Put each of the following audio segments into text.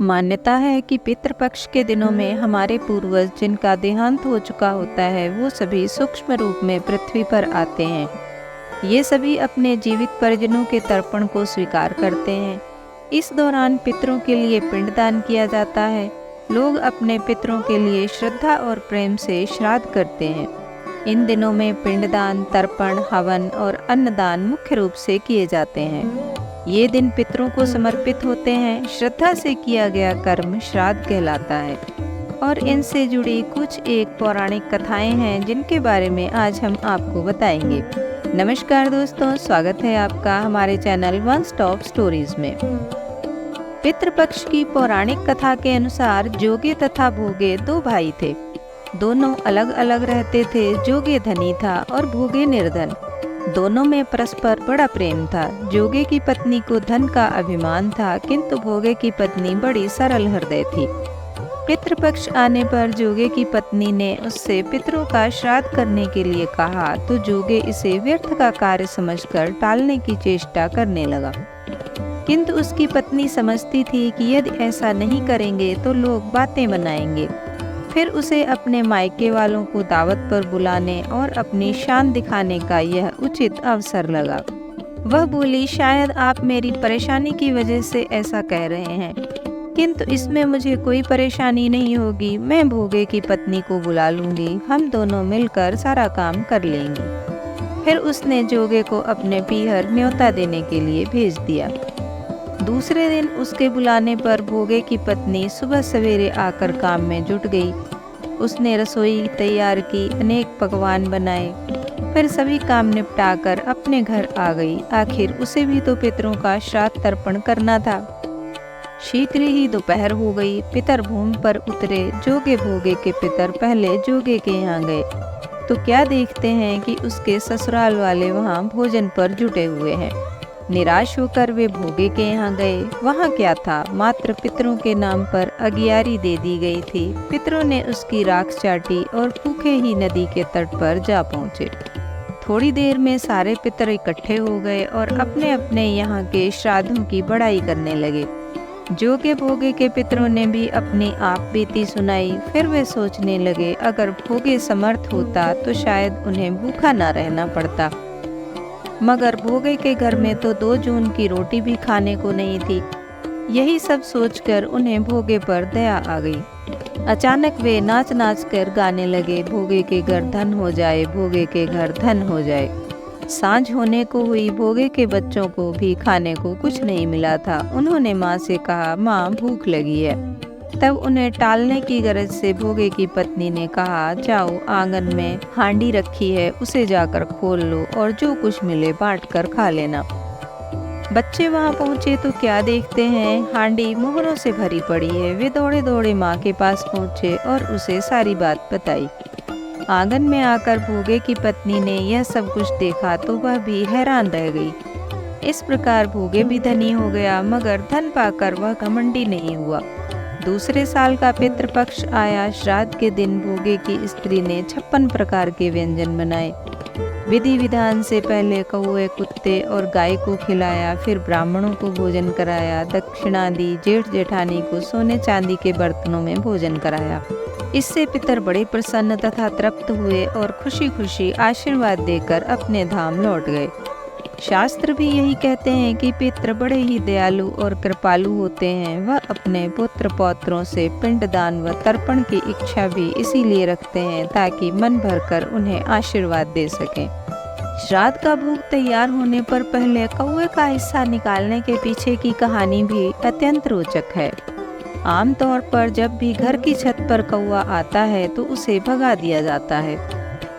मान्यता है कि पितृपक्ष के दिनों में हमारे पूर्वज जिनका देहांत हो चुका होता है वो सभी सूक्ष्म रूप में पृथ्वी पर आते हैं। ये सभी अपने जीवित परिजनों के तर्पण को स्वीकार करते हैं। इस दौरान पितरों के लिए पिंडदान किया जाता है। लोग अपने पितरों के लिए श्रद्धा और प्रेम से श्राद्ध करते हैं। इन दिनों में पिंडदान, तर्पण, हवन और अन्नदान मुख्य रूप से किए जाते हैं। ये दिन पितरों को समर्पित होते हैं। श्रद्धा से किया गया कर्म श्राद्ध कहलाता है। और इनसे जुड़ी कुछ एक पौराणिक कथाएं हैं जिनके बारे में आज हम आपको बताएंगे। नमस्कार दोस्तों, स्वागत है आपका हमारे चैनल वन स्टॉप स्टोरीज में। पितृपक्ष की पौराणिक कथा के अनुसार जोगे तथा भोगे दो भाई थे। दोनों अलग अलग रहते थे। जोगे धनी था और भोगे निर्धन। दोनों में परस्पर बड़ा प्रेम था। जोगे की पत्नी को धन का अभिमान था, किंतु भोगे की पत्नी बड़ी सरल हृदय थी। पितृपक्ष आने पर जोगे की पत्नी ने उससे पितरों का श्राद्ध करने के लिए कहा, तो जोगे इसे व्यर्थ का कार्य समझकर टालने की चेष्टा करने लगा। किंतु उसकी पत्नी समझती थी कि यदि ऐसा नहीं करेंगे तो लोग बातें बनाएंगे। फिर उसे अपने मायके वालों को दावत पर बुलाने और अपनी शान दिखाने का यह उचित अवसर लगा। वह बोली, शायद आप मेरी परेशानी की वजह से ऐसा कह रहे हैं, किंतु इसमें मुझे कोई परेशानी नहीं होगी। मैं भोगे की पत्नी को बुला लूंगी, हम दोनों मिलकर सारा काम कर लेंगे। फिर उसने जोगे को अपने पीहर न्योता देने के लिए भेज दिया। दूसरे दिन उसके बुलाने पर भोगे की पत्नी सुबह सवेरे आकर काम में जुट गई। उसने रसोई तैयार की, अनेक पकवान बनाए। फिर सभी काम निपटाकर अपने घर आ गई। आखिर उसे भी तो पितरों का श्राद्ध तर्पण करना था। शीघ्र ही दोपहर हो गई। पितर भूमि पर उतरे। जोगे भोगे के पितर पहले जोगे के यहाँ गए तो क्या देखते हैं कि उसके ससुराल वाले वहाँ भोजन पर जुटे हुए हैं। निराश होकर वे भोगे के यहाँ गए। वहाँ क्या था, मात्र पितरों के नाम पर अगियारी दे दी गई थी। पितरों ने उसकी राख चाटी और भूखे ही नदी के तट पर जा पहुँचे। थोड़ी देर में सारे पितर इकट्ठे हो गए और अपने अपने यहाँ के श्राद्धों की बड़ाई करने लगे। जोगे भोगे के पितरों ने भी अपनी आप बीती सुनाई। फिर वे सोचने लगे, अगर भोगे समर्थ होता तो शायद उन्हें भूखा न रहना पड़ता, मगर भोगे के घर में तो 2 जून की रोटी भी खाने को नहीं थी। यही सब सोचकर उन्हें भोगे पर दया आ गई। अचानक वे नाच नाच कर गाने लगे, भोगे के घर धन हो जाए, भोगे के घर धन हो जाए। सांझ होने को हुई। भोगे के बच्चों को भी खाने को कुछ नहीं मिला था। उन्होंने माँ से कहा, माँ भूख लगी है। तब उन्हें टालने की गरज से भोगे की पत्नी ने कहा, जाओ आंगन में हांडी रखी है, उसे जाकर खोल लो और जो कुछ मिले बांट कर खा लेना। बच्चे वहां पहुंचे तो क्या देखते हैं, हांडी मोहरों से भरी पड़ी है। वे दौड़े दौड़े माँ के पास पहुंचे और उसे सारी बात बताई। आंगन में आकर भोगे की पत्नी ने यह सब कुछ देखा तो वह भी हैरान रह गई। इस प्रकार भोगे भी धनी हो गया, मगर धन पाकर वह घमंडी नहीं हुआ। दूसरे साल का पितृपक्ष आया। श्राद्ध के दिन भोगे की स्त्री ने 56 प्रकार के व्यंजन बनाए। विधि विधान से पहले कौवे, कुत्ते और गाय को खिलाया। फिर ब्राह्मणों को भोजन कराया। दक्षिणा दी। जेठ जेठानी को सोने चांदी के बर्तनों में भोजन कराया। इससे पितर बड़े प्रसन्न तथा तृप्त हुए और खुशी खुशी आशीर्वाद देकर अपने धाम लौट गए। शास्त्र भी यही कहते हैं कि पितृ बड़े ही दयालु और कृपालु होते हैं। वह अपने पुत्र पौत्रों से पिंडदान व तर्पण की इच्छा भी इसीलिए रखते हैं ताकि मन भरकर उन्हें आशीर्वाद दे सकें। श्राद्ध का भोग तैयार होने पर पहले कौवे का हिस्सा निकालने के पीछे की कहानी भी अत्यंत रोचक है। आमतौर पर जब भी घर की छत पर कौवा आता है तो उसे भगा दिया जाता है,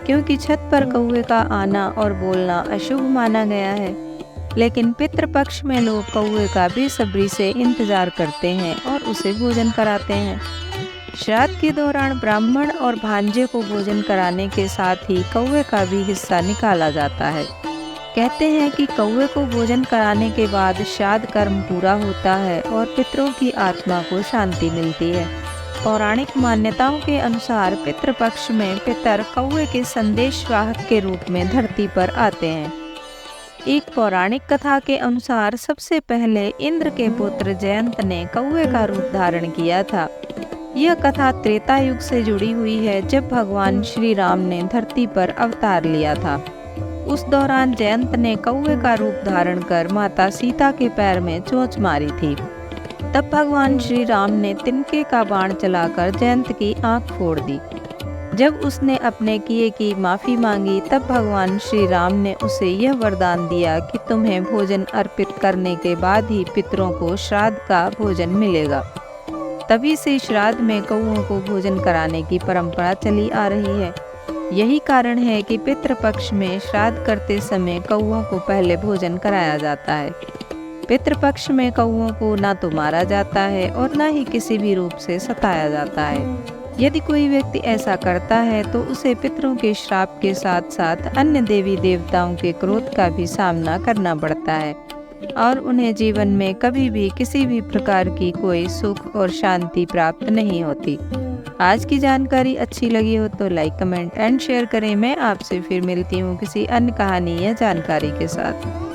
क्योंकि छत पर कौवे का आना और बोलना अशुभ माना गया है। लेकिन पितृपक्ष में लोग कौवे का बेसब्री से इंतजार करते हैं और उसे भोजन कराते हैं। श्राद्ध के दौरान ब्राह्मण और भांजे को भोजन कराने के साथ ही कौवे का भी हिस्सा निकाला जाता है। कहते हैं कि कौवे को भोजन कराने के बाद श्राद्ध कर्म पूरा होता है और पितरों की आत्मा को शांति मिलती है। पौराणिक मान्यताओं के अनुसार पितृपक्ष में पितर कौवे के संदेशवाहक के रूप में धरती पर आते हैं। एक पौराणिक कथा के अनुसार सबसे पहले इंद्र के पुत्र जयंत ने कौवे का रूप धारण किया था। यह कथा त्रेता युग से जुड़ी हुई है, जब भगवान श्री राम ने धरती पर अवतार लिया था। उस दौरान जयंत ने कौवे का रूप धारण कर माता सीता के पैर में चोंच मारी थी। तब भगवान श्री राम ने तिनके का बाण चलाकर जयंत की आंख फोड़ दी। जब उसने अपने किए की माफ़ी मांगी, तब भगवान श्री राम ने उसे यह वरदान दिया कि तुम्हें भोजन अर्पित करने के बाद ही पितरों को श्राद्ध का भोजन मिलेगा। तभी से श्राद्ध में कौओं को भोजन कराने की परंपरा चली आ रही है। यही कारण है कि पितृपक्ष में श्राद्ध करते समय कौओं को पहले भोजन कराया जाता है। पितृपक्ष में कौओं को ना तो मारा जाता है और ना ही किसी भी रूप से सताया जाता है। यदि कोई व्यक्ति ऐसा करता है तो उसे पितरों के श्राप के साथ साथ अन्य देवी देवताओं के क्रोध का भी सामना करना पड़ता है और उन्हें जीवन में कभी भी किसी भी प्रकार की कोई सुख और शांति प्राप्त नहीं होती। आज की जानकारी अच्छी लगी हो तो लाइक, कमेंट एंड शेयर करें। मैं आपसे फिर मिलती हूँ किसी अन्य कहानी या जानकारी के साथ।